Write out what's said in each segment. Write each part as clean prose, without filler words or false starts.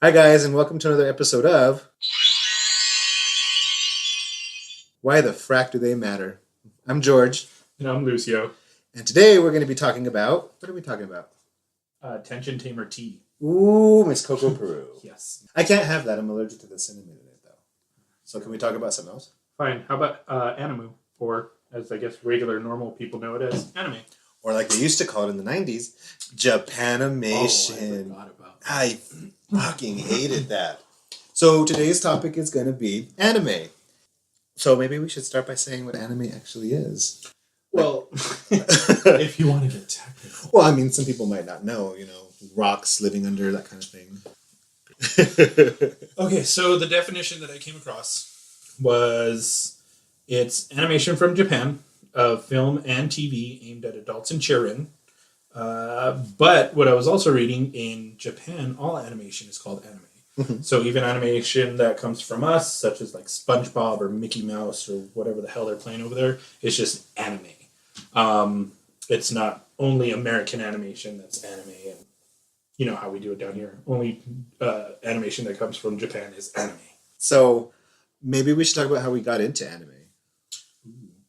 Hi, guys, and welcome to another episode of Why the Frack Do They Matter? I'm George, And I'm Lucio. and today we're going to be talking about. What are we talking about? Tension Tamer tea. Ooh, Miss Coco Peru. Yes. I can't have that. I'm allergic to the cinnamon in it, though. So, can we talk about something else? Fine. How about Animu? Or, as I guess regular, normal people know it as, anime. Or, like they used to call it in the 90s, Japanimation. Oh, I forgot about that. I fucking hated that. So, today's topic is going to be anime. So, maybe we should start by saying what anime actually is. Well, if you want to get technical. Well, I mean, some people might not know, rocks living under, that kind of thing. Okay, so the definition that I came across was it's animation from Japan of film and TV aimed at adults and children. But what I was also reading, in Japan, all animation is called anime. Mm-hmm. So even animation that comes from us, such as like SpongeBob or Mickey Mouse or whatever the hell they're playing over there, is just anime. It's not only American animation that's anime, and you know how we do it down here. Only animation that comes from Japan is anime. So maybe we should talk about how we got into anime.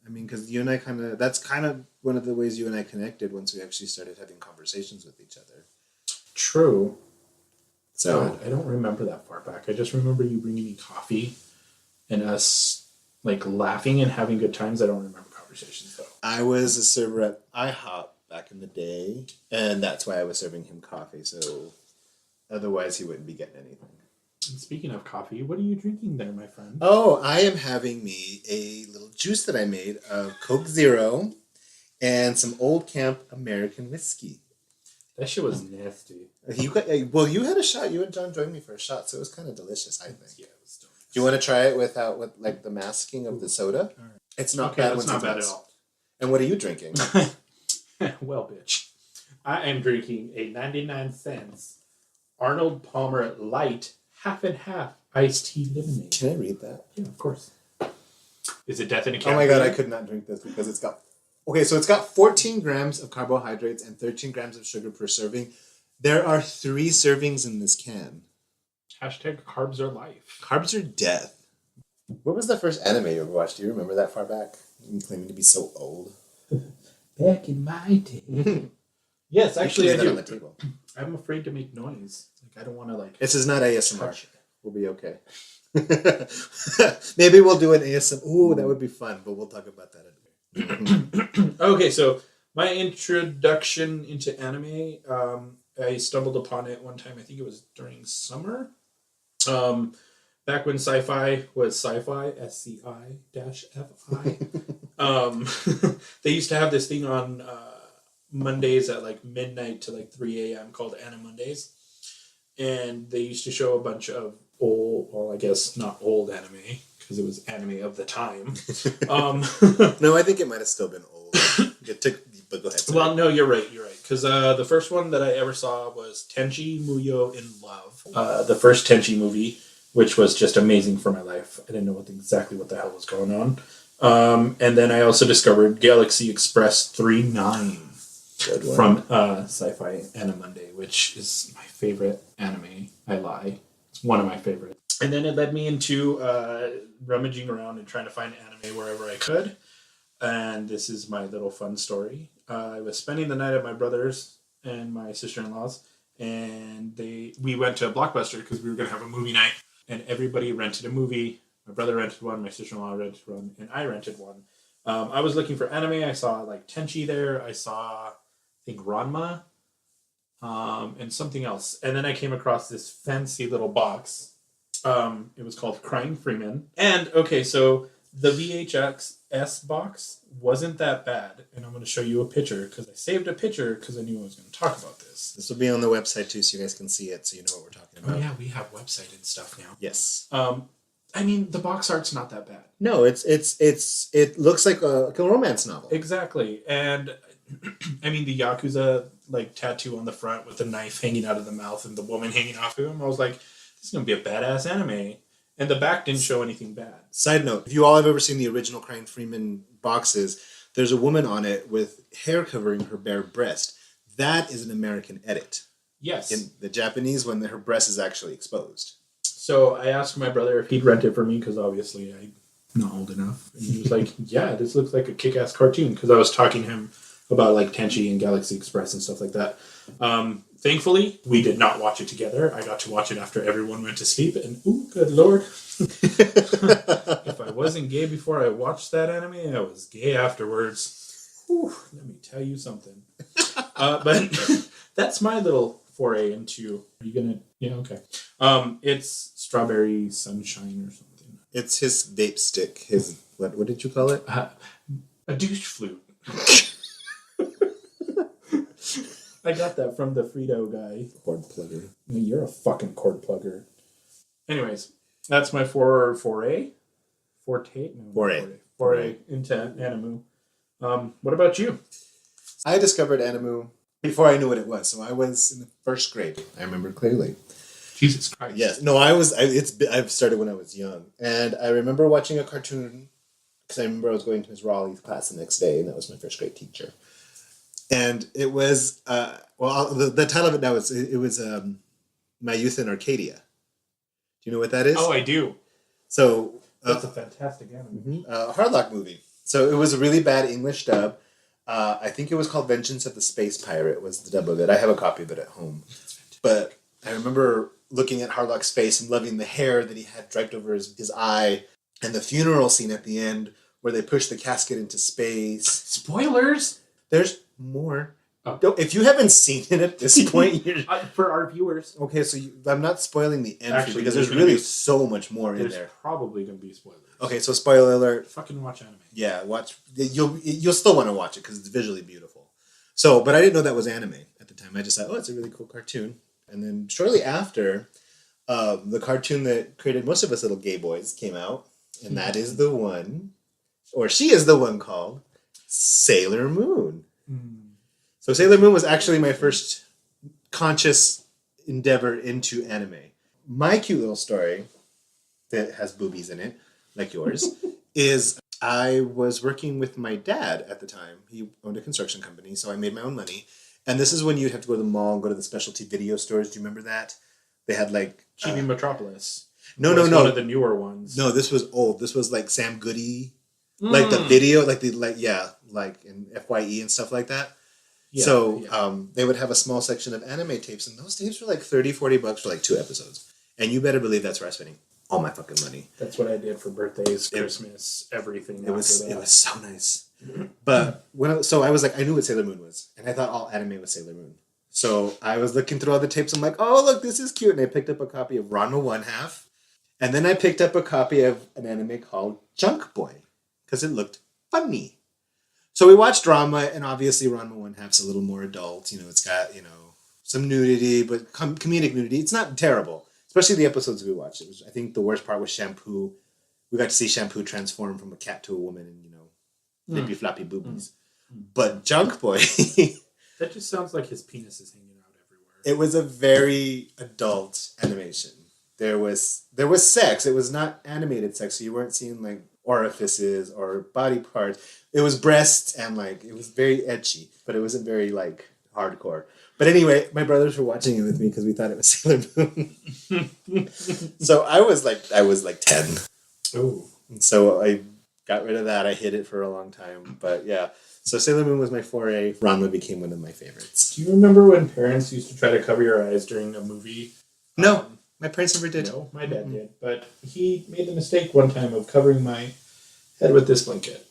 I mean, because you and I that's kind of one of the ways you and I connected once we actually started having conversations with each other. True. So God, I don't remember that far back. I just remember you bringing me coffee and us like laughing and having good times. I don't remember conversations though. I was a server at IHOP back in the day, and that's why I was serving him coffee. So otherwise, he wouldn't be getting anything. And speaking of coffee, what are you drinking there, my friend? Oh, I am having me a little juice that I made of Coke Zero and some Old Camp American whiskey. That shit was nasty. You had a shot. You and John joined me for a shot, so it was kind of delicious, I think. Yeah, it was delicious. Do you want to try it with like the masking of the soda? All right. It's not Okay, bad. that's not bad at all. And what are you drinking? Well, bitch. I am drinking a 99-cent Arnold Palmer Light half and half iced tea lemonade. Can I read that? Yeah, of course. Is it Death in a Can? Oh my god, I could not drink this because it's got 14 grams of carbohydrates and 13 grams of sugar per serving. There are 3 servings in this can. Hashtag carbs are life. Carbs are death. What was the first anime you ever watched? Do you remember that far back? You claiming to be so old. Back in my day. Yes, actually I do. On the table. I'm afraid to make noise. Like I don't want to like. This is not ASMR. Touch it. We'll be okay. Maybe we'll do an ASMR. Ooh, that would be fun, but we'll talk about that anyway. Okay, so my introduction into anime, I stumbled upon it one time. I think it was during summer. Back when sci-fi was sci-fi, SCI-FI. They used to have this thing on Mondays at like midnight to like 3 a.m. called Anime Mondays. And they used to show a bunch of old, well, I guess not old anime, because it was anime of the time. No, I think it might have still been old. But go ahead. Sorry. Well, no, you're right. Because the first one that I ever saw was Tenchi Muyo in Love. The first Tenchi movie, which was just amazing for my life. I didn't know exactly what the hell was going on. And then I also discovered Galaxy Express 39 from Sci-Fi Anime Monday, which is my favorite anime. I lie. It's one of my favorites. And then it led me into rummaging around and trying to find anime wherever I could. And this is my little fun story. I was spending the night at my brother's and my sister-in-law's, and we went to Blockbuster because we were going to have a movie night, and everybody rented a movie. My brother rented one, my sister-in-law rented one, and I rented one. I was looking for anime. I saw like Tenchi there. I saw, I think, Ranma, and something else. And then I came across this fancy little box. It was called Crying Freeman. And, okay, so the VHS box wasn't that bad. And I'm going to show you a picture because I saved a picture because I knew I was going to talk about this. This will be on the website too, so you guys can see it, so you know what we're talking about. Oh, yeah, we have website and stuff now. Yes. I mean, the box art's not that bad. No, it looks like a romance novel. Exactly. And I mean, the Yakuza like tattoo on the front with the knife hanging out of the mouth and the woman hanging off of him. I was like, this is going to be a badass anime. And the back didn't show anything bad. Side note, if you all have ever seen the original Crying Freeman boxes, there's a woman on it with hair covering her bare breast. That is an American edit. Yes. In the Japanese, when her breast is actually exposed. So I asked my brother if he'd rent it for me because obviously I'm not old enough. And he was like, yeah, this looks like a kick-ass cartoon because I was talking to him about like Tenchi and Galaxy Express and stuff like that. Thankfully, we did not watch it together. I got to watch it after everyone went to sleep. And, ooh, good Lord. If I wasn't gay before I watched that anime, I was gay afterwards. Whew, let me tell you something. But that's my little foray into... Are you going to... Yeah, okay. It's Strawberry Sunshine or something. It's his vape stick. His... What did you call it? A douche flute. I got that from the Frito guy. Cord plugger. You're a fucking cord plugger. Anyways, that's my foray. Forte? No, foray into Animu. What about you? I discovered Animu before I knew what it was. So I was in the first grade. I remember clearly. Jesus Christ. Yes. No, I've started when I was young. And I remember watching a cartoon because I remember I was going to Ms. Raleigh's class the next day, and that was my first grade teacher. And it was, the title of it now is, it was My Youth in Arcadia. Do you know what that is? Oh, I do. So... That's a fantastic anime. Hardlock movie. So it was a really bad English dub. I think it was called Vengeance of the Space Pirate was the dub of it. I have a copy of it at home. But I remember looking at Hardlock's face and loving the hair that he had draped over his eye, and the funeral scene at the end where they push the casket into space. Spoilers! There's more. Oh. If you haven't seen it at this point, you're... For our viewers. Okay, so I'm not spoiling the end Actually, because there's really so much more in there. There's probably going to be spoilers. Okay, so spoiler alert. Fucking watch anime. Yeah, watch. You'll still want to watch it because it's visually beautiful. So, but I didn't know that was anime at the time. I just thought, oh, it's a really cool cartoon. And then shortly after, the cartoon that created most of us little gay boys came out, and that is the one, or she is the one called Sailor Moon. So Sailor Moon was actually my first conscious endeavor into anime. My cute little story that has boobies in it, like yours, is I was working with my dad at the time. He owned a construction company, so I made my own money. And this is when you'd have to go to the mall and go to the specialty video stores. Do you remember that? They had like... Chibi Metropolis. No. One of the newer ones. No, this was old. This was like Sam Goody. Like the video, like in FYE and stuff like that. Yeah, so they would have a small section of anime tapes, and those tapes were like $30-$40 for like 2 episodes. And you better believe that's where I was spending all my fucking money. That's what I did for birthdays, Christmas, everything. It was so nice. But I was like, I knew what Sailor Moon was, and I thought all anime was Sailor Moon. So I was looking through all the tapes. I'm like, oh look, this is cute, and I picked up a copy of Ranma 1/2, and then I picked up a copy of an anime called Junk Boy because it looked funny. So we watched Ranma, and obviously Ranma 1/2's a little more adult. You know, it's got some nudity, but comedic nudity. It's not terrible. Especially the episodes we watched. I think the worst part was Shampoo. We got to see Shampoo transform from a cat to a woman and, nippy floppy boobies. But Junk Boy... that just sounds like his penis is hanging out everywhere. It was a very adult animation. There was sex. It was not animated sex, so you weren't seeing, like, orifices or body parts. It was breasts and, like, it was very ecchi, but it wasn't very, like, hardcore. But anyway, my brothers were watching it with me because we thought it was Sailor Moon. So I was like 10. Oh. So I got rid of that. I hid it for a long time. But yeah. So Sailor Moon was my foray. Ranma became one of my favorites. Do you remember when parents used to try to cover your eyes during a movie? No. My parents never did. No, my dad did. But he made the mistake one time of covering my head with this blanket.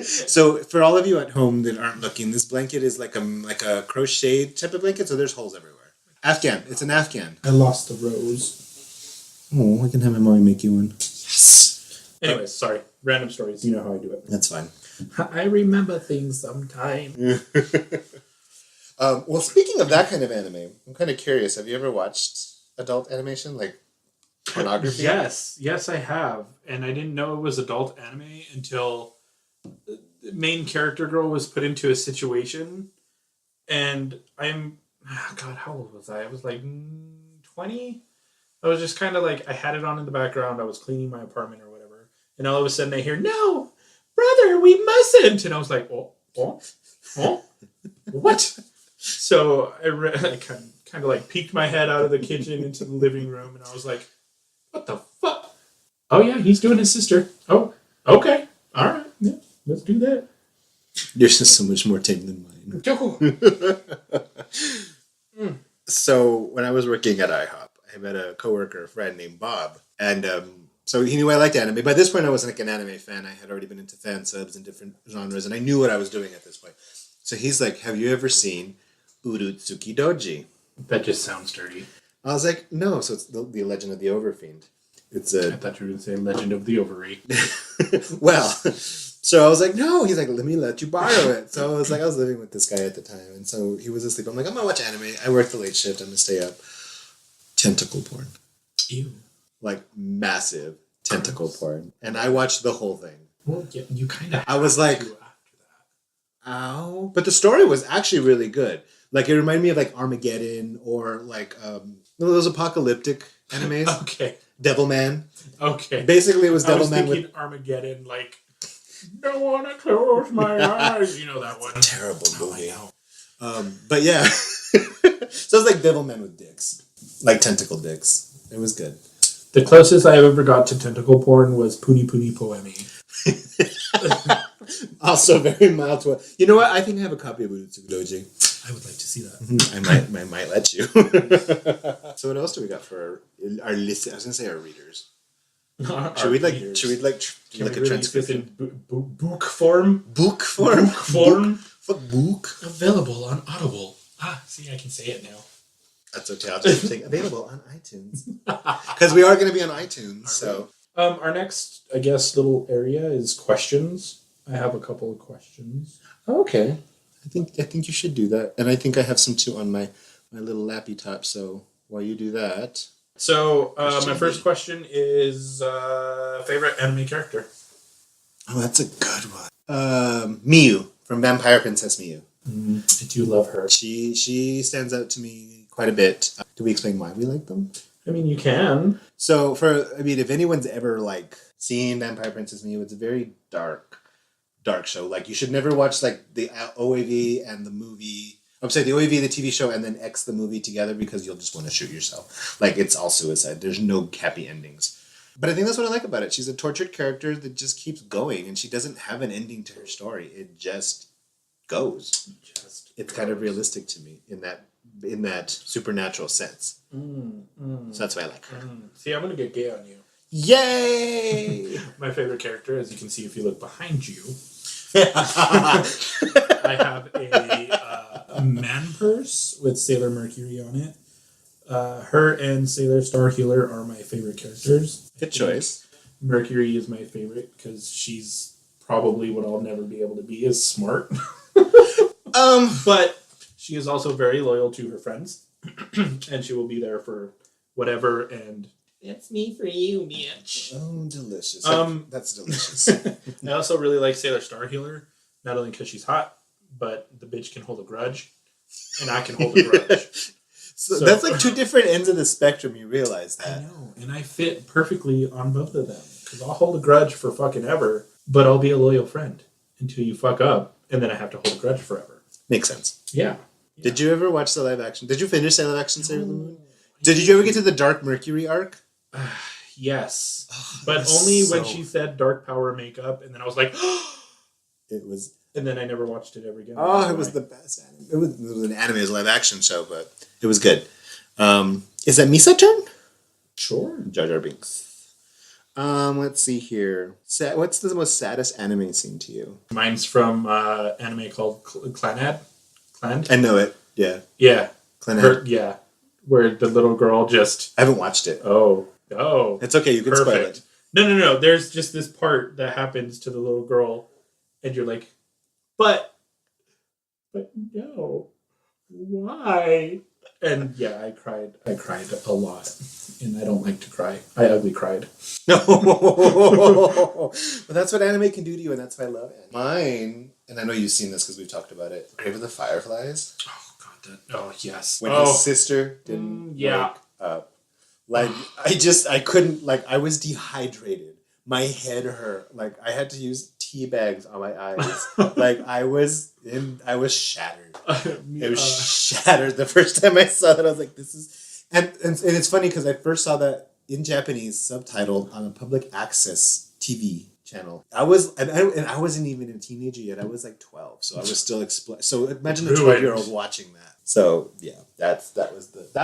So for all of you at home that aren't looking, this blanket is like a crocheted type of blanket, so there's holes everywhere. Afghan. It's an Afghan. I lost the rose. Oh, I can have my mommy make you one. Yes. Anyways, sorry. Random stories. You know how I do it. That's fine. I remember things sometimes. Well, speaking of that kind of anime, I'm kind of curious. Have you ever watched adult animation, like pornography? Yes, I have. And I didn't know it was adult anime until the main character girl was put into a situation. And how old was I? I was like 20. I was just kind of like, I had it on in the background. I was cleaning my apartment or whatever. And all of a sudden I hear, no, brother, we mustn't. And I was like, oh, what? So I kind of like peeked my head out of the kitchen into the living room, and I was like, "What the fuck? Oh yeah, he's doing his sister. Oh, okay, all right, yeah, let's do that." Yours is so much more tame than mine. So when I was working at IHOP, I met a coworker, a friend named Bob, and so he knew I liked anime. By this point, I wasn't like an anime fan. I had already been into fan subs and different genres, and I knew what I was doing at this point. So he's like, "Have you ever seen Urutsuki Doji?" That just sounds dirty. I was like, "No." So it's the Legend of the Overfiend. It's I thought you were going to say Legend of the Ovary. Well, so I was like, "No." He's like, let you borrow it. So I was living with this guy at the time, and so he was asleep. I'm like, "I'm gonna watch anime. I work the late shift. I'm gonna stay up." Tentacle porn. Ew. Like massive tentacle porn, and I watched the whole thing. Well, yeah, you kind of. I was like, after that. "Ow!" But the story was actually really good. Like it reminded me of like Armageddon or like those apocalyptic animes. Okay. Devilman. Okay. Basically, it was I was Devilman thinking with Armageddon, like don't want to close my eyes. You know that one. terrible Oh, movie. I know. But yeah, so it's like Devilman with dicks, like tentacle dicks. It was good. The closest I ever got to tentacle porn was Puni Puni Poemi. Also very mild to. You know what? I think I have a copy of Urutsuki Doji. I would like to see that. I might let you. So what else do we got for our list? I was gonna say our readers. Should we like a transcription? Book form? Book form? Book form? Fuck book. Available on Audible. See, I can say it now. That's okay. I'll just say available on iTunes. Because we are going to be on iTunes. So our next, I guess, little area is questions. I have a couple of questions. Okay. I think you should do that. And I think I have some too on my little lappy top. So while you do that. So my first question is favorite anime character. Oh, that's a good one. Miyu from Vampire Princess Miyu. I do love her. She stands out to me quite a bit. Do we explain why we like them? I mean, you can. So if anyone's ever like seen Vampire Princess Miyu, it's a very dark show. Like you should never watch like the OAV and the movie. I'm sorry, the OAV, the TV show, and then X the movie together because you'll just want to shoot yourself. Like it's all suicide. There's no happy endings. But I think that's what I like about it. She's a tortured character that just keeps going, and she doesn't have an ending to her story. It just goes. It's kind of realistic to me in that supernatural sense. So that's why I like her. See, I'm gonna get gay on you. Yay! My favorite character, as you can see if you look behind you, I have a man purse with Sailor Mercury on it. Her and Sailor Star Healer are my favorent characters. Good choice. Mercury is my favorite because she's probably what I'll never be able to be, is smart. But she is also very loyal to her friends, and she will be there for whatever. And it's me for you, Mitch. Oh, delicious! That's delicious. I also really like Sailor Star Healer, not only because she's hot, but the bitch can hold a grudge, and I can hold a grudge. So that's like two different ends of the spectrum. You realize that? I know, and I fit perfectly on both of them because I'll hold a grudge for fucking ever, but I'll be a loyal friend until you fuck up, and then I have to hold a grudge forever. Makes sense. Yeah. Did you ever watch the live action? Did you finish the live action Sailor Moon? Did you ever get to the Dark Mercury arc? Yes. But only when she said dark power makeup, and then I was like, it was. And then I never watched it ever again. Oh, it was the best anime. It was an anime, it was a live action show, but it was good. Is that Misa turn? Sure. Jar Jar Binks. Let's see here. What's the most saddest anime scene to you? Mine's from anime called Clanad. I know it. Yeah. Yeah. Clanad. Yeah. Where the little girl just... I haven't watched it. Oh. It's okay. You can spoil it. No. There's just this part that happens to the little girl, and you're like, but no. Why? And yeah, I cried a lot. And I don't like to cry. I ugly cried. No. But that's what anime can do to you, and that's why I love it. Mine, and I know you've seen this because we've talked about it, Grave of the Fireflies. Oh, God. Oh, yes. When his sister didn't wake up. Like, I couldn't, like, I was dehydrated. my head hurt. Like I had to use tea bags on my eyes. Like I was shattered. It was shattered the first time I saw that. I was like, this is, and it's funny because I first saw that in Japanese subtitled on a public access TV channel. I wasn't even a teenager yet. I was like 12, so I was still so imagine a 12-year-old watching that. So yeah, that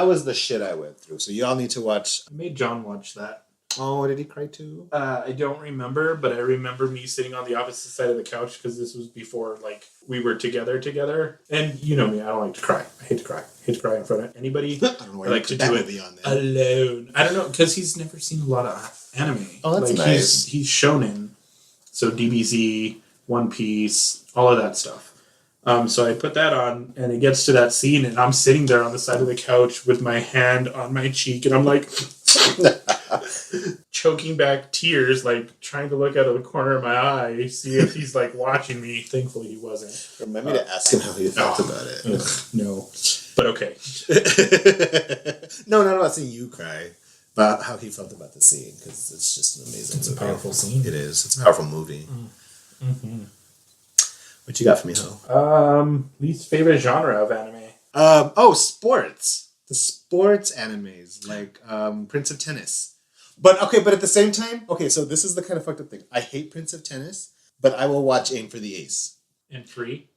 was the shit I went through. So you all need to watch. I made John watch that. Oh, did he cry too? I don't remember, but I remember me sitting on the opposite side of the couch because this was before like we were together. And you know me, I don't like to cry. I hate to cry. I hate to cry in front of anybody. I don't know why I like to do it on alone. I don't know, because he's never seen a lot of anime. Oh, that's nice. He's shonen, so DBZ, One Piece, all of that stuff. So I put that on, and it gets to that scene, and I'm sitting there on the side of the couch with my hand on my cheek, and I'm like choking back tears, like trying to look out of the corner of my eye, see if he's like watching me. Thankfully, he wasn't. Remind me to ask him how he felt about it. No, but okay. No, not about seeing you cry, but how he felt about the scene, because it's just an amazing. It's a powerful scene. It is. It's a powerful movie. Mm-hmm. What you got for me, Ho? Least favorite genre of anime. Sports. The sports animes, like Prince of Tennis. But at the same time, so this is the kind of fucked up thing. I hate Prince of Tennis, but I will watch Aim for the Ace. And Free?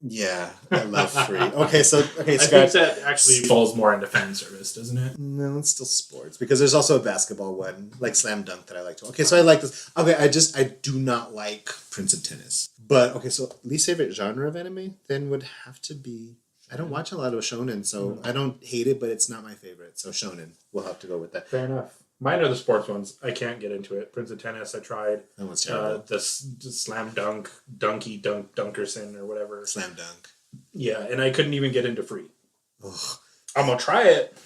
Yeah, I love Free. I think that actually falls more into fan service, doesn't it? No, it's still sports, because there's also a basketball one, like Slam Dunk, that I like to. Okay, so I like this. Okay, I do not like Prince of Tennis. But, so least favorite genre of anime then would have to be... I don't watch a lot of shonen, so I don't hate it, but it's not my favorite. So shonen, we'll have to go with that. Fair enough. Mine are the sports ones. I can't get into it. Prince of Tennis, I tried. That one's terrible. The Slam Dunk, Dunkerson, or whatever. Slam Dunk. Yeah, and I couldn't even get into Free. Ugh. I'm going to try it,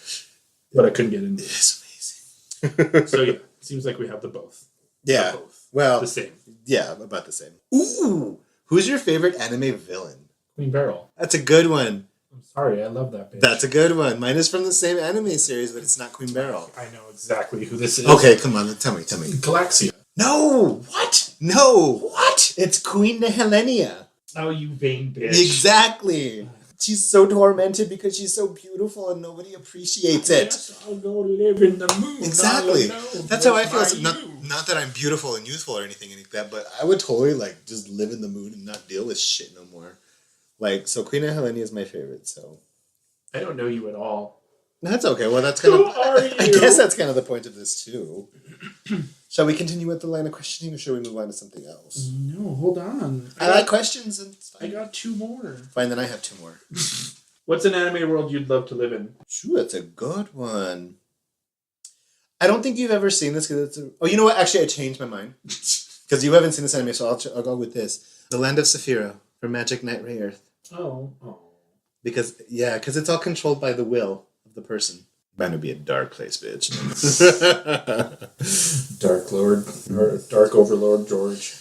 but I couldn't get into it. It's amazing. So yeah, it seems like we have the both. Yeah. Both. Well. The same. Yeah, about the same. Ooh! Who's your favorite anime villain? Queen Beryl. That's a good one. I'm sorry, I love that bitch. That's a good one. Mine is from the same anime series, but it's not Queen Beryl. I know exactly who this is. Okay, come on, tell me. Galaxia. No! What? No! What? It's Queen Helenia. Oh, you vain bitch. Exactly. She's so tormented because she's so beautiful and nobody appreciates it. Yes, I'll go live in the moon. Exactly. That's how I feel. So not that I'm beautiful and youthful or anything like that, but I would totally just live in the moon and not deal with shit no more. So Queen Helenia is my favorite, so. I don't know you at all. That's okay. Well, that's kind Who are you? I guess that's kind of the point of this, too. Shall we continue with the line of questioning, or shall we move on to something else? No, hold on. I like questions. And I got 2 more. Fine, then I have 2 more. What's an anime world you'd love to live in? Shoo, that's a good one. I don't think you've ever seen this, because it's oh, you know what? Actually, I changed my mind. Because you haven't seen this anime, so I'll go with this. The Land of Saphira from Magic Knight Ray Earth. Oh. Because it's all controlled by the will of the person. Mine would be a dark place, bitch. Dark Lord, or Dark Overlord George.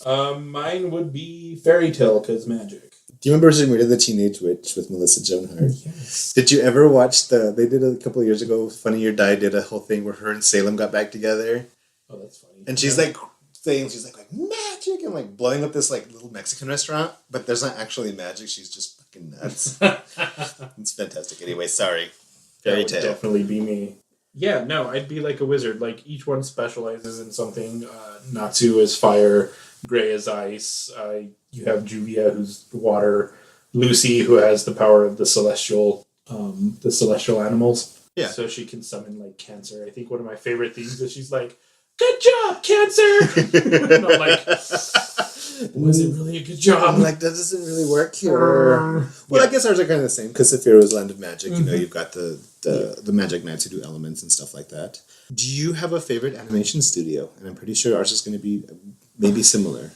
Mine would be Fairy Tale, because magic. Do you remember Sabrina the Teenage Witch with Melissa Joan Hart? Yes. Did Did you ever watch they did a couple of years ago, Funny Or Die did a whole thing where her and Salem got back together. Oh, that's funny. And she's like saying, she's like magic, and like blowing up this like little Mexican restaurant, but there's not actually magic, she's just fucking nuts. It's fantastic. Anyway, sorry. Fairy Tale. That would definitely be me. Yeah, no, I'd be like a wizard. Like, each one specializes in something. Natsu is fire, Gray is ice, you have Juvia, who's water, Lucy, who has the power of the celestial animals. Yeah. So she can summon, like, cancer. I think one of my favorite things is she's like, "Good job, cancer!" And I'm like, was it really a good job? I'm like, that doesn't really work here. Well, I guess ours are kind of the same, because Saphira is Land of Magic. Mm-hmm. You know, you've got the Magic Knights who do elements and stuff like that. Do you have a favorite animation studio? And I'm pretty sure ours is going to be maybe similar.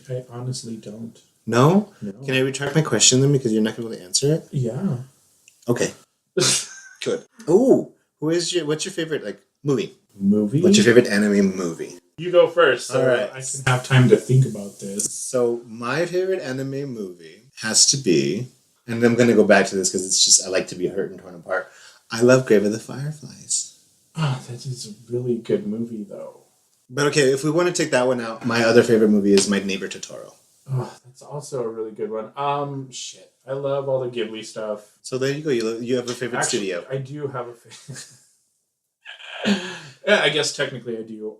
I honestly don't. No? No. Can I retract my question then, because you're not going to be able to answer it? Yeah. Okay. Good. Oh, what's your favorite movie? Movie? What's your favorite anime movie? You go first, so right. I can have time to think about this. So my favorite anime movie has to be, and I'm going to go back to this because it's just, I like to be hurt and torn apart. I love Grave of the Fireflies. Ah, that is a really good movie, though. But okay, if we want to take that one out, my other favorite movie is My Neighbor Totoro. Oh, that's also a really good one. Shit. I love all the Ghibli stuff. So there you go. You have a favorite studio. I do have a favorite. Yeah, I guess technically I do.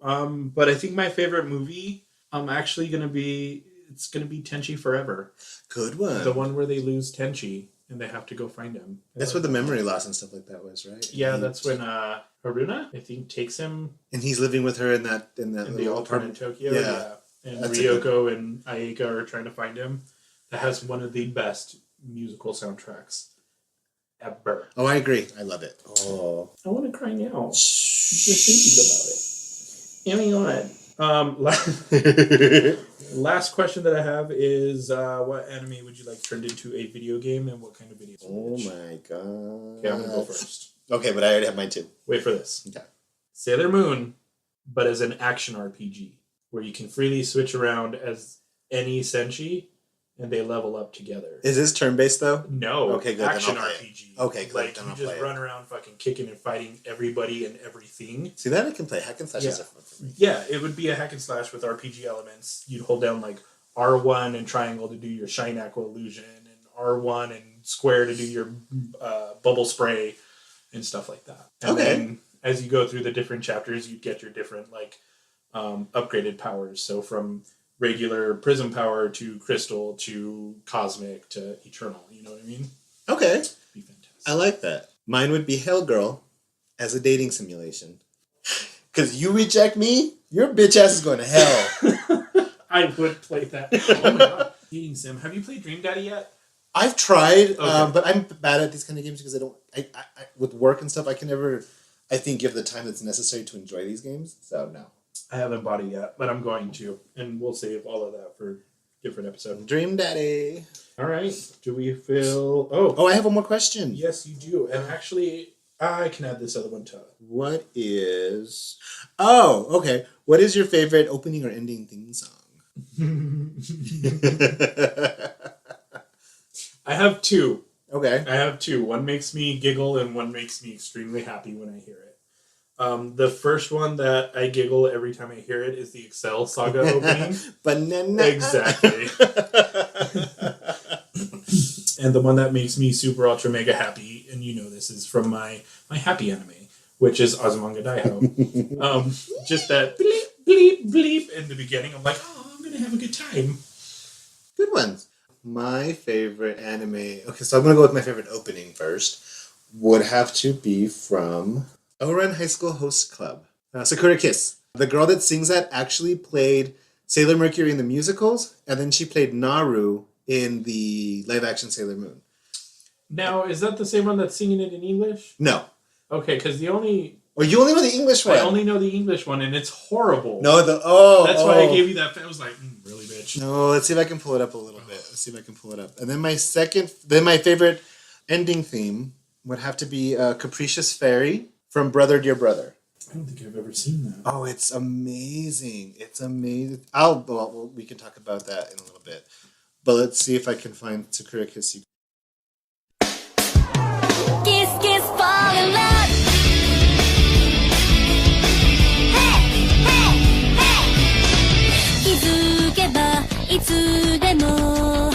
But I think my favorite movie, actually gonna be Tenchi Forever. Good one. The one where they lose Tenchi and they have to go find him. That's what the memory loss and stuff like that was, right? Yeah, that's when Haruna, I think, takes him. And he's living with her in the alternate apartment. Tokyo. Yeah. And That's Ryoko and Ayeka are trying to find him. That has one of the best musical soundtracks ever. Oh, I agree. I love it. Oh. I want to cry now. Just thinking about it. Oh my god. Last question that I have is, what anime would you like turned into a video game, and what kind of video? Oh my god. Okay, I'm gonna go first. Okay, but I already have mine too. Wait for this. Okay. Sailor Moon, but as an action RPG, where you can freely switch around as any senshi, and they level up together. Is this turn-based though? No. Okay, good. Action then I'll RPG. Okay, good. Like, then you I'll just play run around fucking kicking and fighting everybody and everything. See, that I can play. Hack and slash is fun for me. Yeah, it would be a hack and slash with RPG elements. You'd hold down like R1 and triangle to do your Shine Aqua illusion, and R1 and square to do your bubble spray and stuff like that. And then as you go through the different chapters, you'd get your different upgraded powers. So from regular prism power to crystal to cosmic to eternal. You know what I mean? Okay. It'd be fantastic. I like that. Mine would be Hell Girl as a dating simulation. Because you reject me, your bitch ass is going to hell. I would play that. Oh my god. Dating sim. Have you played Dream Daddy yet? I've tried, but I'm bad at these kind of games because I with work and stuff, I can never, I think, give the time that's necessary to enjoy these games. So, no. I haven't bought it yet, but I'm going to. And we'll save all of that for a different episode. Dream Daddy. All right. Do we feel... Oh, I have one more question. Yes, you do. And actually, I can add this other one to it. What is... Oh, okay. What is your favorite opening or ending theme song? I have two. Okay. I have two. One makes me giggle and one makes me extremely happy when I hear it. The first one that I giggle every time I hear it is the Excel Saga opening. Banana. Exactly. And the one that makes me super ultra mega happy, and you know this, is from my happy anime, which is Azumanga Daioh. Just that bleep, bleep, bleep in the beginning. I'm like, oh, I'm going to have a good time. Good ones. My favorite anime... Okay, so I'm going to go with my favorite opening first. Would have to be from... Ouran High School Host Club. Sakura Kiss. The girl that sings that actually played Sailor Mercury in the musicals, and then she played Naru in the live-action Sailor Moon. Now, is that the same one that's singing it in English? No. Okay, because the only... Oh, you only know the English one? I only know the English one, and it's horrible. No, That's why I gave you that. I was like, really, bitch? No, let's see if I can pull it up a little bit. Let's see if I can pull it up. And then my favorite ending theme would have to be Capricious Fairy from Brother Dear Brother. I don't think I've ever seen that. Oh, it's amazing. It's amazing. We can talk about that in a little bit. But let's see if I can find Sakura Kiss. Kiss, kiss, fall in love. Hey, hey, hey. 気づけばいつでも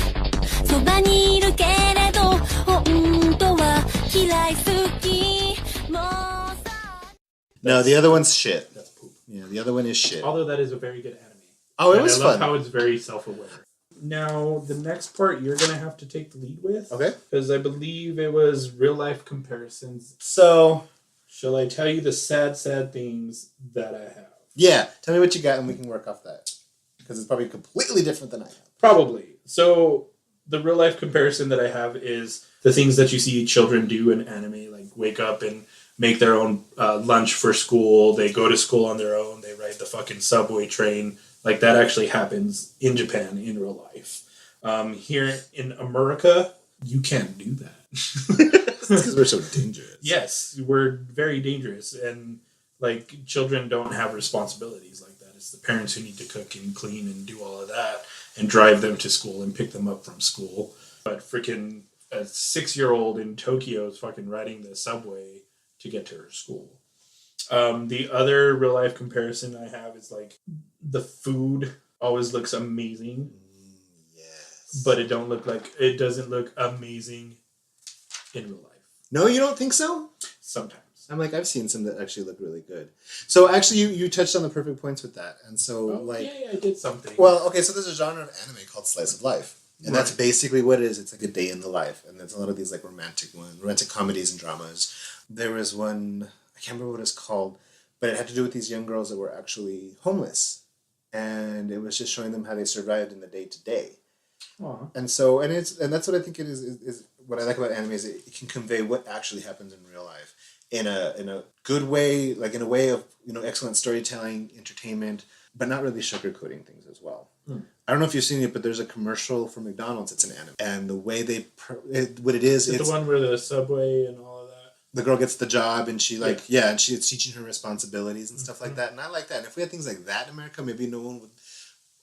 そばにいるけれど本当は嫌い好きもうさ No, the other one's shit. That's poop. Yeah, the other one is shit. Although that is a very good anime. Oh, it And was I love fun. how it's very self-aware. Now, the next part you're going to have to take the lead with. Okay. Because I believe it was real-life comparisons. So, Shall I tell you the sad, sad things that I have? yeah, tell me what you got and we can work off that. Because it's probably completely different than I have. Probably. So, the real-life comparison that I have is the things that you see children do in anime, like wake up and make their own lunch for school. They go to school on their own. They ride the fucking subway train. Like, that actually happens in Japan in real life. Here in America, you can't do that. Because we're so dangerous. Yes, we're very dangerous. And, like, children don't have responsibilities like that. It's the parents who need to cook and clean and do all of that and drive them to school and pick them up from school. But freaking a 6-year-old in Tokyo is fucking riding the subway to get to her school. The other real life comparison I have is like the food always looks amazing, Yes. but it doesn't look amazing in real life. No, you don't think so? Sometimes. I'm like, I've seen some that actually look really good. So actually, you touched on the perfect points with that. And so, I did something. Well, okay, so there's a genre of anime called slice of life. And Right. that's basically what it is. It's like a day in the life. And there's a lot of these like romantic comedies and dramas. There was one, I can't remember what it's called, but it had to do with these young girls that were actually homeless. And it was just showing them how they survived in the day to day. And so, and that's what I think it is what I like about anime is it can convey what actually happens in real life in a good way, like in a way of, excellent storytelling, entertainment, but not really sugarcoating things as well. I don't know if you've seen it, but there's a commercial for McDonald's. It's an anime, and the way it's the one where the subway and all of that. The girl gets the job, and she and it's teaching her responsibilities and stuff like that. And I like that. And if we had things like that in America, maybe no one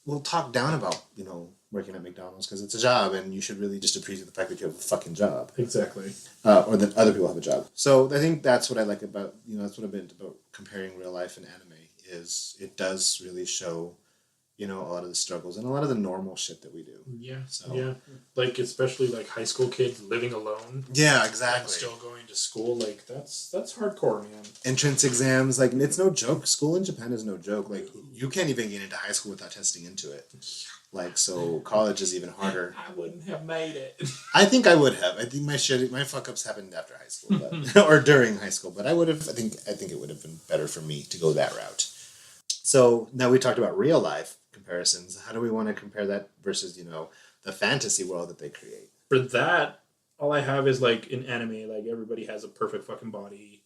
will talk down about working at McDonald's because it's a job, and you should really just appreciate the fact that you have a fucking job. Exactly. Or that other people have a job. So I think that's what I like about that's what I've been about comparing real life and anime is it does really show. A lot of the struggles and a lot of the normal shit that we do. Yeah. So. Yeah. Like, especially, like, high school kids living alone. Yeah, exactly. And still going to school. Like, that's hardcore, man. Entrance exams. Like, it's no joke. School in Japan is no joke. Like, you can't even get into high school without testing into it. Like, so college is even harder. I wouldn't have made it. I think I would have. I think my fuck-ups happened after high school. Or during high school. But I would have... I think it would have been better for me to go that route. So, now we talked about real life comparisons. How do we want to compare that versus, the fantasy world that they create? For that, all I have is like in anime, like everybody has a perfect fucking body.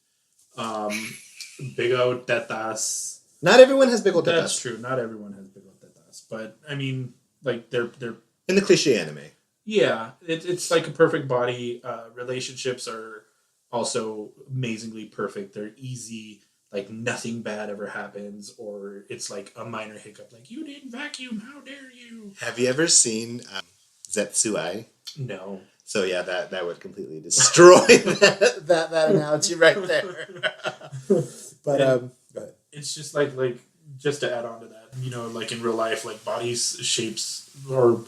Big old tetas. Not everyone has big old tetas. That's true. Not everyone has big old tetas. But I mean, like they're in the cliche anime. Yeah, it's like a perfect body. Relationships are also amazingly perfect. They're easy. Like, nothing bad ever happens, or it's like a minor hiccup, like, you didn't vacuum, how dare you? Have you ever seen Zetsuai? No. So, yeah, that would completely destroy that analogy right there. But, go ahead. It's just like, just to add on to that, like in real life, like, bodies, shapes, or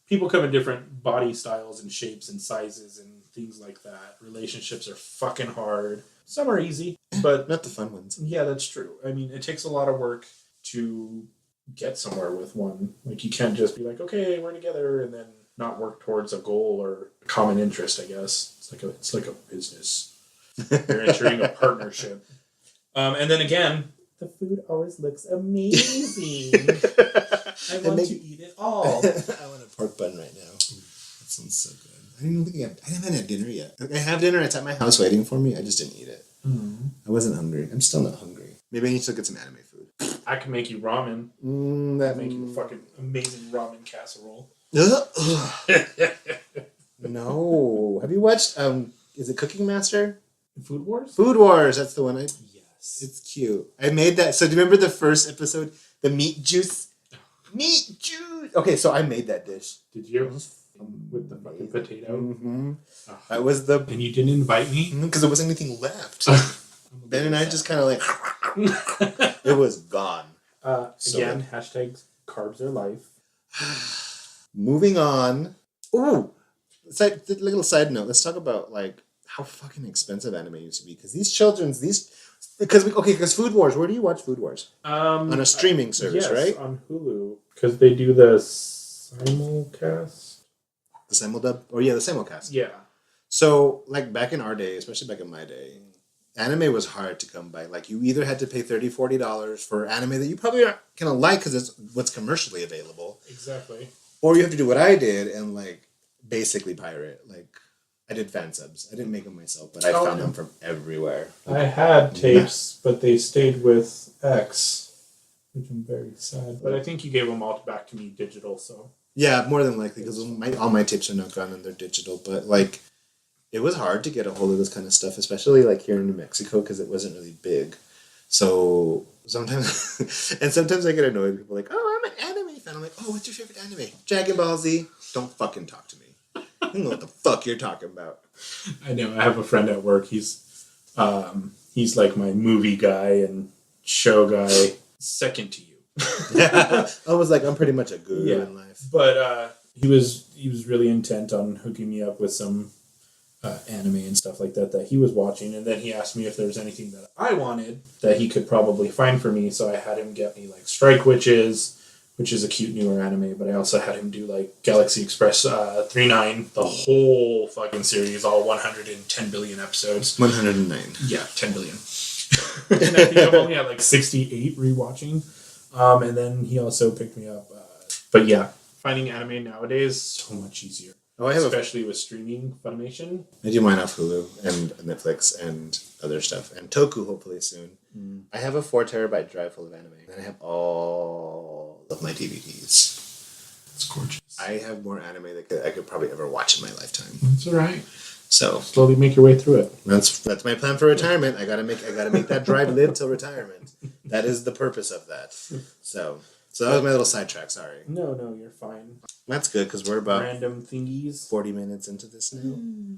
people come in different body styles and shapes and sizes and things like that. Relationships are fucking hard. Some are easy, but... Not the fun ones. Yeah, that's true. I mean, it takes a lot of work to get somewhere with one. Like, you can't just be like, okay, we're together, and then not work towards a goal or a common interest, I guess. It's like a business. You're entering a partnership. And then again, the food always looks amazing. I want to eat it all. I want a pork bun right now. That sounds so good. I haven't had dinner yet. I have dinner. It's at my house waiting for me. I just didn't eat it. Mm-hmm. I wasn't hungry. I'm still not hungry. Maybe I need to get some anime food. I can make you ramen. Make you a fucking amazing ramen casserole. No. Have you watched, is it Cooking Master? Food Wars? Food Wars. That's the one. Yes. It's cute. I made that. So do you remember the first episode? The meat juice? Meat juice! Okay, so I made that dish. Did you? With the fucking potato. Mm-hmm. Oh. That was the... And you didn't invite me? Because there wasn't anything left. Ben and I just kind of like... It was gone. Again, hashtag carbs are life. Moving on. Ooh! Little side note. Let's talk about, like, how fucking expensive anime used to be. Because because Food Wars, where do you watch Food Wars? On a streaming service, right? On Hulu. Because they do the simulcast. The simuldub? Or yeah, the simulcast. Yeah. So, like, back in our day, especially back in my day, anime was hard to come by. Like, you either had to pay $30, $40 for anime that you probably aren't going to like because it's what's commercially available. Exactly. Or you have to do what I did and, like, basically pirate. Like, I did fan subs. I didn't make them myself, but I found them from everywhere. I had tapes, but they stayed with X, which I'm very sad. But I think you gave them all back to me digital, so... Yeah, more than likely, because all my tapes are now gone and they're digital. But, like, it was hard to get a hold of this kind of stuff, especially, like, here in New Mexico, because it wasn't really big. So, sometimes... and sometimes I get annoyed. People are like, oh, I'm an anime fan. I'm like, oh, what's your favorite anime? Dragon Ball Z? Don't fucking talk to me. I don't know what the fuck you're talking about. I know. I have a friend at work. He's He's like my movie guy and show guy, second to you. I was like, I'm pretty much a guru in life. But he was really intent on hooking me up with some anime and stuff like that he was watching, and then he asked me if there was anything that I wanted that he could probably find for me. So I had him get me like Strike Witches, which is a cute newer anime, but I also had him do like Galaxy Express 39, the whole fucking series, all 110 billion episodes. 109. Yeah, 10 billion. And I think I'm only at like 68 rewatching. And then he also picked me up. But yeah, finding anime nowadays so much easier. Oh, especially with streaming Funimation. I do mine off Hulu and Netflix and other stuff. And Toku, hopefully soon. I have a 4 terabyte drive full of anime. And I have all of my DVDs. It's gorgeous. I have more anime that I could probably ever watch in my lifetime. That's all right. So slowly make your way through it. That's my plan for retirement. I gotta make that drive live till retirement. That is the purpose of that. So that was my little sidetrack. Sorry. No, you're fine. That's good because we're about random thingies. 40 minutes into this now.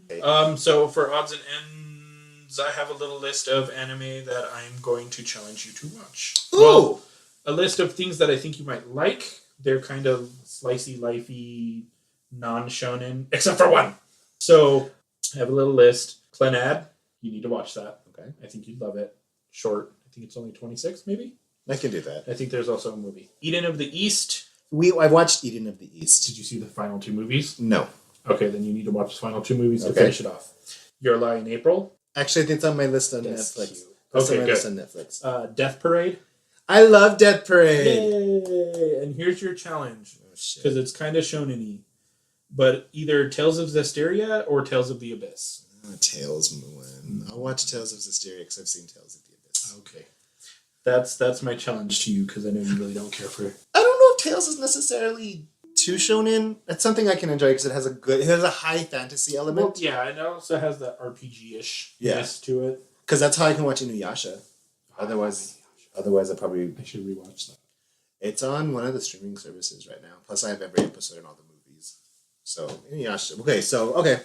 Okay. So for odds and ends, I have a little list of anime that I'm going to challenge you to watch. Ooh. Well, a list of things that I think you might like. They're kind of slicey, lifey, non-shonen, except for one. So I have a little list. Clenad, you need to watch that. Okay. I think you'd love it. Short. I think it's only 26, maybe. I can do that. I think there's also a movie. Eden of the East. I watched Eden of the East. Did you see the final 2 movies? No. Okay, then you need to watch the final 2 movies to finish it off. Your Lie in April. Actually, I think it's on my list on Netflix. Okay, good. List on Netflix. Death Parade. I love Death Parade. Yay! And here's your challenge. Because it's kind of shonen-y. But either Tales of Zestiria or Tales of the Abyss. Tales. I'll watch Tales of Zestiria because I've seen Tales of the Abyss. Okay. That's my challenge to you because I know you really don't care for it. I don't know if Tales is necessarily too shonen. It's something I can enjoy because it has a high fantasy element. Well, yeah, and it also has that RPG-ish-ness to it. Because that's how I can watch Inuyasha. Otherwise I should rewatch that. It's on one of the streaming services right now. Plus I have every episode in all the movies. So Inuyasha. Okay,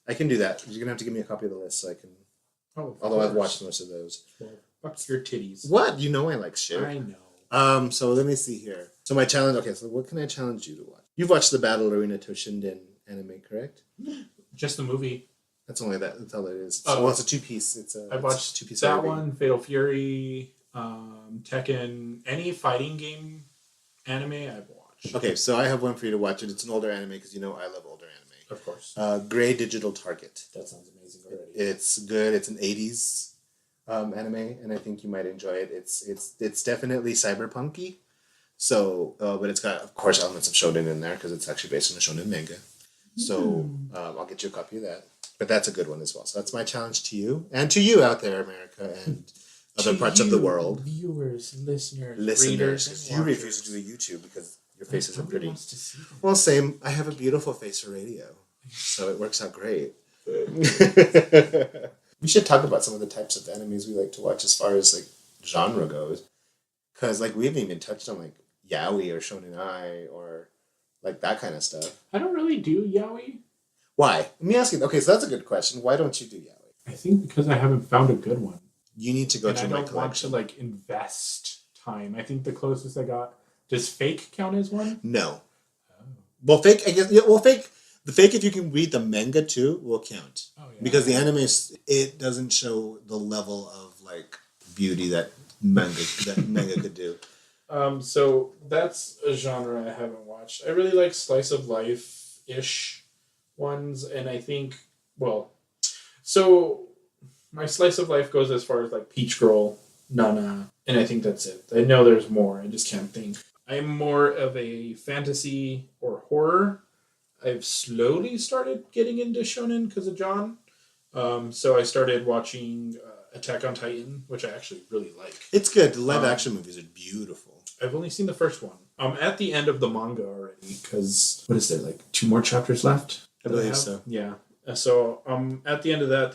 I can do that. You're gonna have to give me a copy of the list so I can. Although I've watched most of those. Well, fuck your titties. What? You know I like shit. I know. So let me see here. So my challenge. Okay, so what can I challenge you to watch? You've watched the Battle Arena Toshinden anime, correct? Just the movie. That's only that. That's all it is. It's a 2-piece. I watched 2-piece. That one, Fatal Fury, Tekken, any fighting game anime I've watched. Okay, so I have one for you to watch. It's an older anime because I love older anime. Of course. Gray Digital Target. That sounds amazing already. It's good. It's an 80s anime, and I think you might enjoy it. It's definitely cyberpunky. So, but it's got, of course, elements of shonen in there because it's actually based on a shonen manga. So I'll get you a copy of that. But that's a good one as well. So that's my challenge to you and to you out there, America, and other parts of the world. Viewers, listeners, readers, you refuse to do a YouTube because your faces are pretty. Well, same. I have a beautiful face for radio, so it works out great. We should talk about some of the types of animes we like to watch as far as like genre goes, because like we haven't even touched on like yaoi or shonen ai or like that kind of stuff. I don't really do yaoi. Why? Let me ask you. Okay, so that's a good question. Why don't you do yaoi? I think because I haven't found a good one. You need to go to my collection. I don't want to like invest time. I think the closest I got. Does fake count as one? No. Oh. Well, fake. I guess. Yeah. Well, fake. The fake, if you can read the manga too, will count. Oh, yeah. Because the anime, it doesn't show the level of like beauty that manga could do. So that's a genre I haven't watched. I really like slice of life-ish ones, and I think, so my slice of life goes as far as like Peach Girl, Nana, and I think that's it. I know there's more, I just can't think. I'm more of a fantasy or horror. I've slowly started getting into shonen because of John. So I started watching Attack on Titan, which I actually really like. It's good. The live action movies are beautiful. I've only seen the first one. I'm at the end of the manga already because, what is there, like 2 more chapters left? I believe so. Yeah. So at the end of that,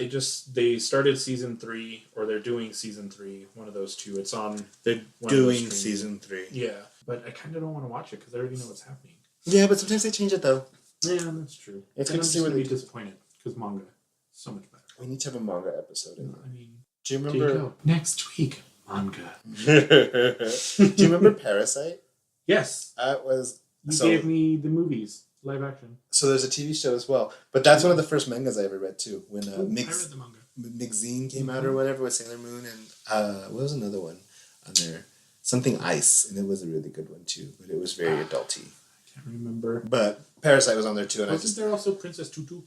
they started season 3, or they're doing season 3, one of those two. It's on. They're doing season 3. Yeah, but I kind of don't want to watch it because I already know what's happening. Yeah, but sometimes they change it though. Yeah, that's true. It's good to see where they disappointed because manga so much better. We need to have a manga episode. I mean, Do you There you remember? go. Next week, manga. Do you remember Parasite? Yes. That was You gave me the movies, live action. So there's a TV show as well, but that's one of the first mangas I ever read too. When I read the manga. Mixine came out or whatever with Sailor Moon and what was another one on there? Something Ice, and it was a really good one too, but it was very adulty. I can't remember. But Parasite was on there too, and Wasn't there also Princess Tutu?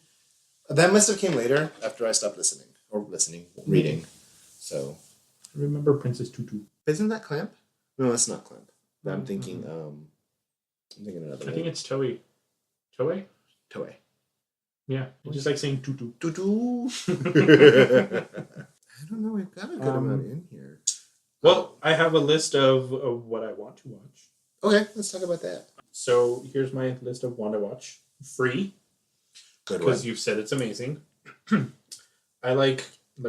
That must have came later after I stopped reading. So I remember Princess Tutu. isn't that Clamp? No, it's not Clamp. I'm thinking. I'm thinking another. I think it's Toei. Toei? Toei. Yeah, it's just like saying Tutu. Tutu. I don't know. We've got a good amount in here. Well, I have a list of what I want to watch. Okay, let's talk about that. So here's my list of want to watch. Free. Good one. Because you've said it's amazing. I like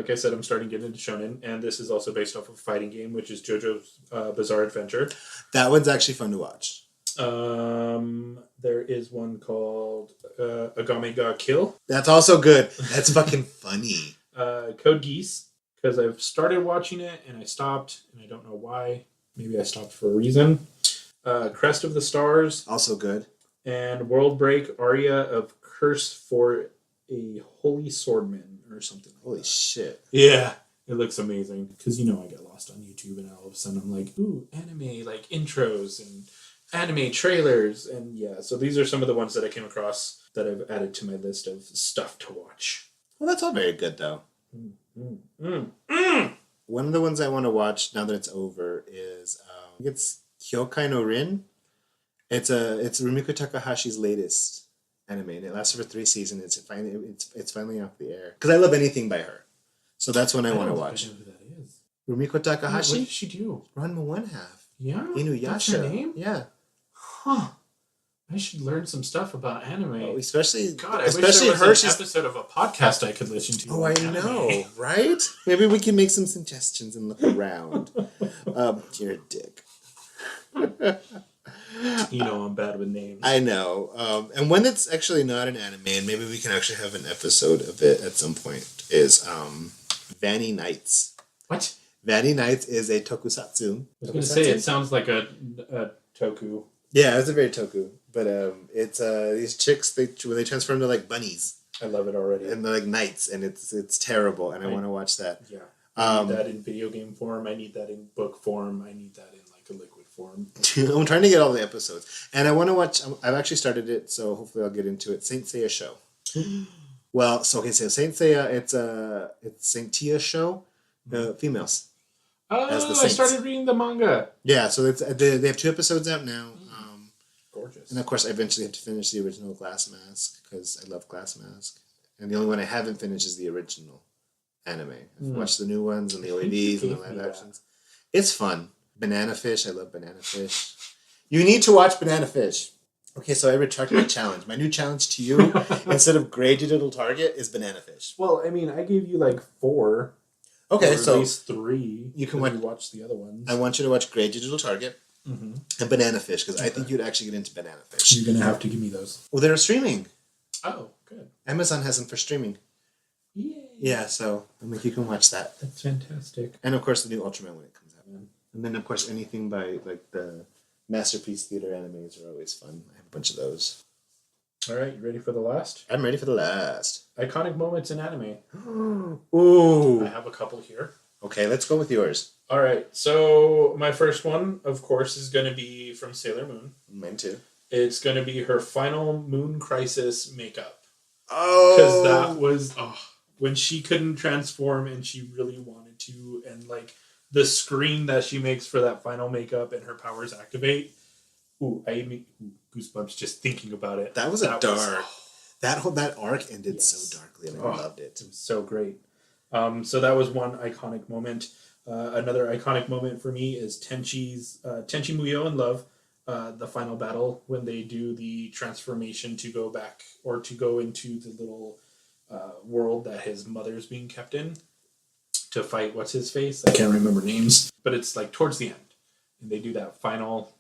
I said, I'm starting to get into shonen, and this is also based off of a fighting game, which is JoJo's Bizarre Adventure. That one's actually fun to watch. There is one called Agame ga Kill. That's also good. That's fucking funny. Code Geass, because I've started watching it and I stopped, and I don't know why. Maybe I stopped for a reason. Crest of the Stars. Also good. And World Break Aria of Curse for a Holy Swordman or something like Holy that. shit. Yeah. It looks amazing. Because, I get lost on YouTube and all of a sudden I'm like, ooh, anime, like intros and anime trailers. And yeah, so these are some of the ones that I came across that I've added to my list of stuff to watch. Well, that's all very good, though. One of the ones I want to watch now that it's over is it's Hyokai no Rin. It's Rumiko Takahashi's latest anime, and it lasted for 3 seasons. It's finally off the air because I love anything by her, so that's one I want to watch. I don't know who that is. Rumiko Takahashi. What did she do? Ranma One Half. Yeah, Inuyasha. That's her name. Yeah. Huh. I should learn some stuff about anime. Oh, especially God, I especially wish there was an episode of a podcast I could listen to. Oh, I know, right? Maybe we can make some suggestions and look around. You're a dick. I'm bad with names. I know. And when it's actually not an anime, and maybe we can actually have an episode of it at some point, is Vanny Nights. What? Vanny Nights is a tokusatsu. I was going to say, it sounds like a toku. Yeah, it's a very toku. But it's these chicks, when they transform to like bunnies. I love it already. And they're like knights, and it's terrible, and I want to watch that. Yeah. I need that in video game form. I need that in book form. I need that in like a liquid form. I'm trying to get all the episodes. And I want to watch, I've actually started it, so hopefully I'll get into it. Saint Seiya show. Well, so Saint Seiya, it's Saint Tia show, females. Oh, as the I saints. started reading the manga. Yeah, so they have 2 episodes out now. Gorgeous. And of course, I eventually have to finish the original Glass Mask because I love Glass Mask. And the only one I haven't finished is the original anime. I've watched the new ones and the OAVs and the live actions. It's fun. Banana Fish. I love Banana Fish. You need to watch Banana Fish. Okay, so I retract my challenge. My new challenge to you, instead of Gray Digital Target, is Banana Fish. Well, I mean, I gave you like 4. Okay, or so at least 3. You can watch the other ones. I want you to watch Gray Digital Target and Banana Fish because I think you'd actually get into Banana Fish. You're gonna have to give me those. Well, they're streaming. Oh, good. Amazon has them for streaming. Yay. Yeah, so I'm like, you can watch that. That's fantastic. And of course, the new Ultraman when it comes out. And then, of course, anything by like the Masterpiece Theater animes are always fun. I have a bunch of those. All right, you ready for the last? I'm ready for the last. Iconic moments in anime. Ooh. I have a couple here. Okay, let's go with yours. All right, so my first one, of course, is going to be from Sailor Moon. Mine too. It's going to be her final Moon Crisis makeup. Oh. Because that was when she couldn't transform and she really wanted to, and like the scream that she makes for that final makeup and her powers activate. Ooh, I even goosebumps just thinking about it. That was dark. That arc ended so darkly, and I loved it. It was so great. So that was one iconic moment. Another iconic moment for me is Tenchi Muyo in Love, the final battle when they do the transformation to go back or to go into the little world that his mother's being kept in to fight what's his face. I can't remember names, but it's like towards the end, and they do that final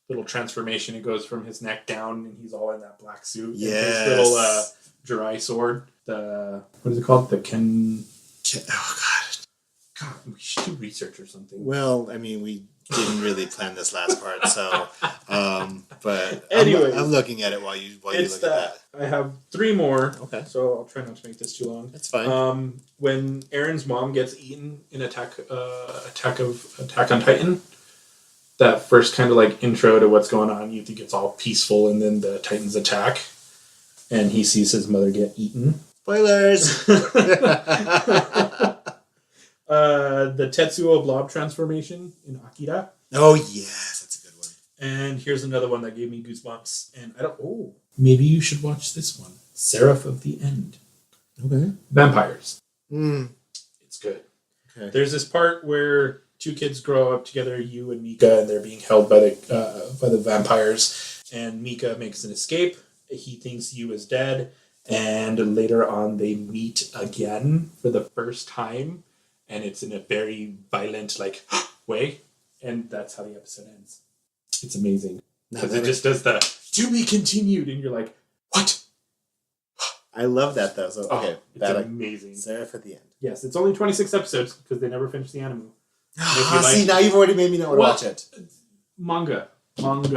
little transformation. It goes from his neck down, and he's all in that black suit. Yes. And his little dry sword. What is it called? The Oh God, God, we should do research or something. Well, I mean, we didn't really plan this last part, so. But Anyways, I'm looking at it while you look at that. I have 3 more. Okay. So I'll try not to make this too long. That's fine. When Aaron's mom gets eaten in Attack on Titan, that first kind of like intro to what's going on, you think it's all peaceful, and then the Titans attack, and he sees his mother get eaten. Spoilers. The Tetsuo blob transformation in Akira. Oh yes, that's a good one. And here's another one that gave me goosebumps. And maybe you should watch this one. Seraph of the End. Okay. Vampires. It's good. Okay. There's this part where 2 kids grow up together, you and Mika, and they're being held by the vampires. And Mika makes an escape. He thinks Yu is dead. And later on, they meet again for the first time. And it's in a very violent, way. And that's how the episode ends. It's amazing. Because it just does the to be continued. And you're like, what? I love that, though. So, okay. It's amazing. Seraph at the end. Yes, it's only 26 episodes because they never finished the Animu. See, now you've already made me not want to watch it. Manga. I don't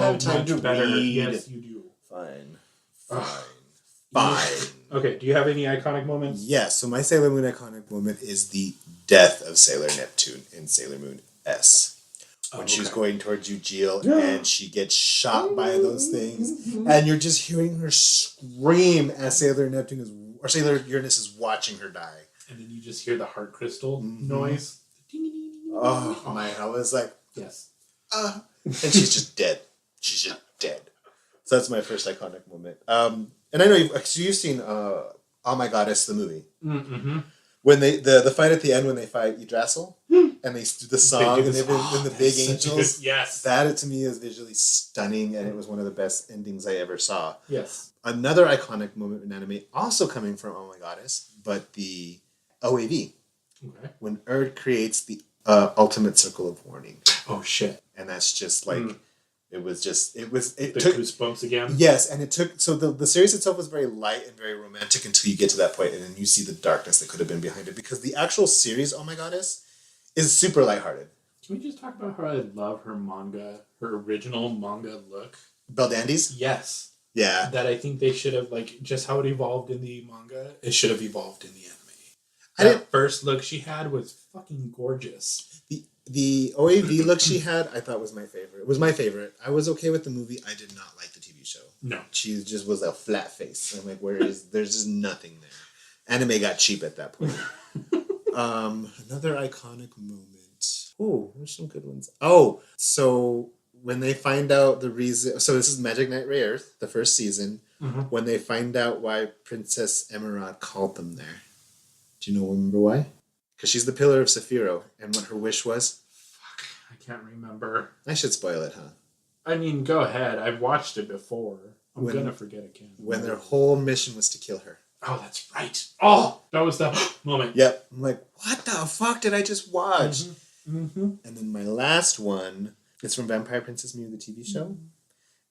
have time to better. read. Yes, you do. Fine. Okay, do you have any iconic moments? Yes, so my Sailor Moon iconic moment is the death of Sailor Neptune in Sailor Moon S. When she's going towards Eugeo and she gets shot by those things, and you're just hearing her scream as Sailor Uranus is watching her die. And then you just hear the heart crystal noise. Oh man, I was like, yes. And she's just dead. She's just dead. So that's my first iconic moment. And I know you've seen Oh My Goddess, the movie. Mm-hmm. When the fight at the end when they fight Yggdrasil and they do the song and they've been the big angels. Yes. That to me is visually stunning, and it was one of the best endings I ever saw. Yes. Another iconic moment in anime, also coming from Oh My Goddess, but the OAV. Okay. When Erd creates the ultimate circle of warning. Oh shit. And that's just like it took goosebumps again. Yes, and it took so the series itself was very light and very romantic until you get to that point, and then you see the darkness that could have been behind it, because the actual series Oh My Goddess is super lighthearted. Can we just talk about how I love her manga, her original manga look? Belle Dandies? Yes. Yeah. That I think they should have, just how it evolved in the manga, it should have evolved in the anime. That first look she had was fucking gorgeous. The OAV look she had, I thought was my favorite. It was my favorite. I was okay with the movie. I did not like the TV show. No. She just was a flat face. I'm like, there's just nothing there. Anime got cheap at that point. Another iconic moment. Oh, there's some good ones. Oh, so when they find out the reason, so this is Magic Knight Ray Earth, the first season, when they find out why Princess Emerald called them there. Do you remember why? Because she's the pillar of Saphiro, and what her wish was? Fuck, I can't remember. I should spoil it, huh? I mean, go ahead. I've watched it before. I'm gonna forget again. When their whole mission was to kill her. Oh, that's right. Oh, that was the moment. Yep. I'm like, what the fuck did I just watch? Mm-hmm. And then my last one is from Vampire Princess Mew, the TV show.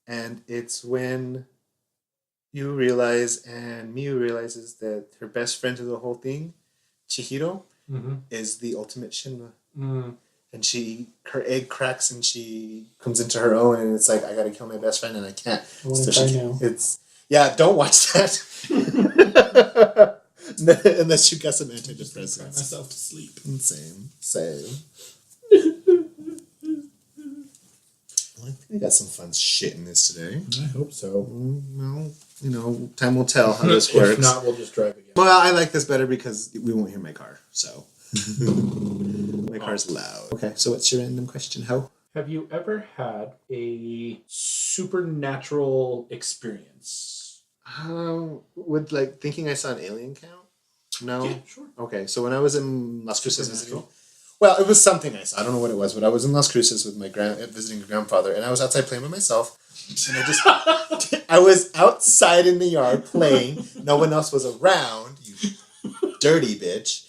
And it's when you realize, and Mew realizes that her best friend to the whole thing, Chihiro, is the ultimate Shinra. And her egg cracks and she comes into her own, and it's like, I gotta kill my best friend and I can't. Don't watch that. Unless you got some antidepressants. Cry myself to sleep. Same. Well, I think we got some fun shit in this today. I hope so. Well, time will tell how this works. If not, we'll just drive again. Well, I like this better because we won't hear my car, so. My car's loud. Okay, so what's your random question, Ho? Have you ever had a supernatural experience? Would thinking I saw an alien count? No? Yeah, sure. Okay, so when I was in Las Cruces visiting... Well, it was something I saw. I don't know what it was, but I was in Las Cruces with my visiting grandfather, and I was outside playing with myself, and I was outside in the yard playing. No one else was around, you dirty bitch.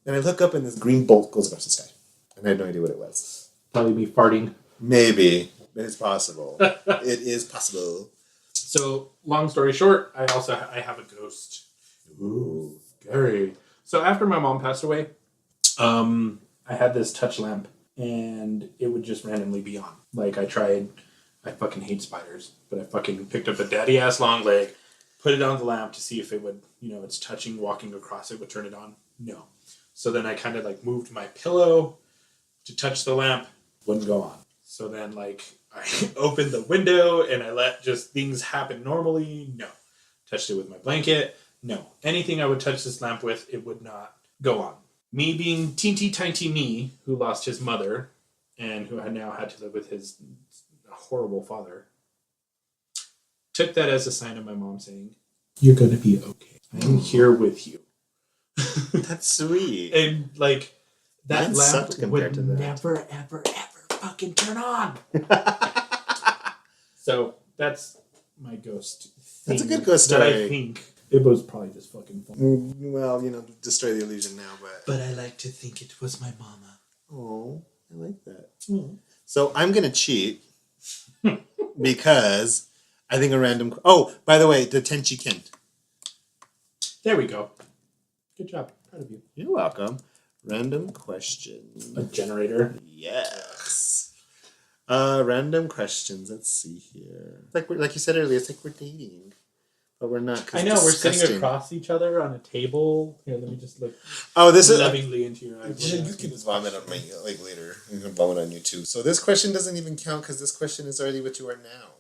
And I look up and this green bolt goes across the sky. And I had no idea what it was. Probably me farting. Maybe. It's possible. It is possible. So, long story short, I have a ghost. Ooh. Scary. So after my mom passed away, I had this touch lamp, and it would just randomly be on. Like, I fucking hate spiders, but I fucking picked up a daddy-ass long leg, put it on the lamp to see if it would, it's touching, walking across it would turn it on. No. So then I kind of, like, moved my pillow to touch the lamp, wouldn't go on. So then, like, I opened the window, and I let just things happen normally. No. Touched it with my blanket. No. Anything I would touch this lamp with, it would not go on. Me being teeny tiny me, who lost his mother, and who had now had to live with his horrible father, took that as a sign of my mom saying, "You're gonna be okay. I'm here with you." That's sweet. And like that Mine lamp sucked compared would to that. never, ever, ever fucking turn on. So that's my ghost thing. That's a good ghost that story. I think it was probably just fucking fun. Well, destroy the illusion now, But I like to think it was my mama. Oh, I like that. Mm. So I'm gonna cheat because I think a random. Oh, by the way, the Tenchi-kin. There we go. Good job. Proud of you. You're welcome. Random question. A generator. Yes. Random questions. Let's see here. Like you said earlier, it's like we're dating, but we're not. I know we're sitting across each other on a table. Here, let me just look. Oh, this is lovingly into your eyes. You can just vomit on me later. You can vomit on you too. So this question doesn't even count because this question is already what you are now.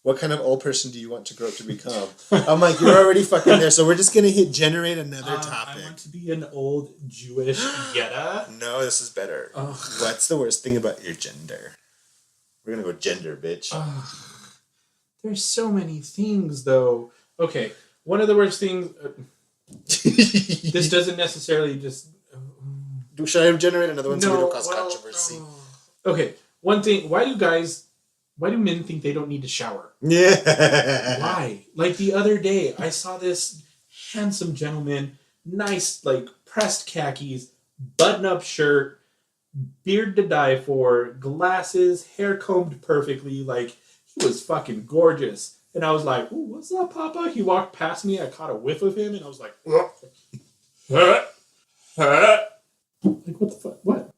What kind of old person do you want to grow up to become? I'm like, you're already fucking there. So we're just going to generate another topic. I want to be an old Jewish Yetta. No, this is better. What's the worst thing about your gender? We're going to go gender, bitch. There's so many things, though. Okay, one of the worst things... this doesn't necessarily just... Should I generate another one so we don't cause controversy? Okay, one thing. Why do men think they don't need to shower? Yeah. Why? Like the other day, I saw this handsome gentleman, nice, like pressed khakis, button-up shirt, beard to die for, glasses, hair combed perfectly. Like, he was fucking gorgeous. And I was like, "Ooh, what's up, Papa?" He walked past me. I caught a whiff of him, and I was like, like, what the fuck? What?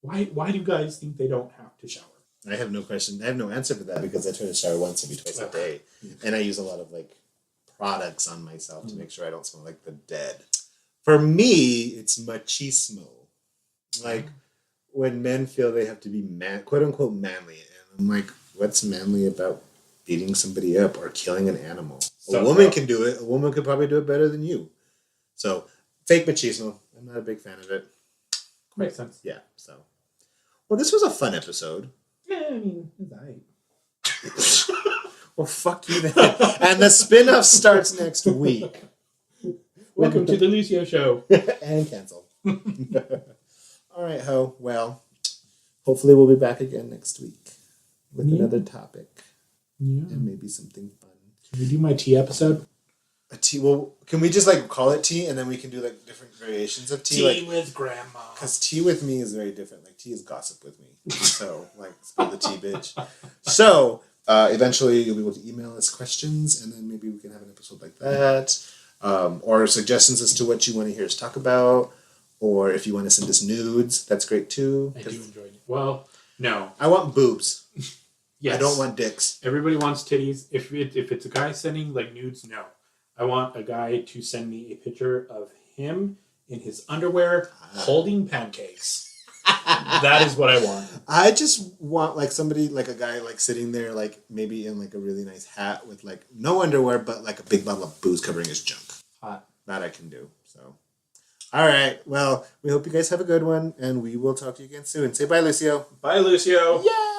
Why do guys think they don't have to shower? I have no question. I have no answer for that because I try to shower once every twice a day. And I use a lot of products on myself to make sure I don't smell like the dead. For me, it's machismo. Like when men feel they have to be quote unquote manly. And I'm like, what's manly about beating somebody up or killing an animal? A woman can do it. A woman could probably do it better than you. So fake machismo. I'm not a big fan of it. Makes sense. Yeah. So, well, this was a fun episode. Yeah, I mean, it's alright. Well, fuck you then. And the spin-off starts next week. Welcome to the Lucio Show. And cancel. All right, Ho. Well, hopefully we'll be back again next week with another topic. Yeah. And maybe something fun. Can we do my tea episode? A tea? Well, can we just call it tea and then we can do different variations of tea? Tea with grandma. Because tea with me is very different. Tea is gossip with me. So, spill the tea, bitch. So, eventually you'll be able to email us questions and then maybe we can have an episode like that. Or suggestions as to what you want to hear us talk about. Or if you want to send us nudes, that's great too. I do enjoy it. Well, no. I want boobs. Yes. I don't want dicks. Everybody wants titties. If it's a guy sending nudes, no. I want a guy to send me a picture of him in his underwear holding pancakes. That is what I want. I just want somebody a guy sitting there maybe in a really nice hat with no underwear but a big bottle of booze covering his junk. Hot. That I can do. So, all right. Well, we hope you guys have a good one and we will talk to you again soon. Say bye, Lucio. Bye, Lucio. Yay!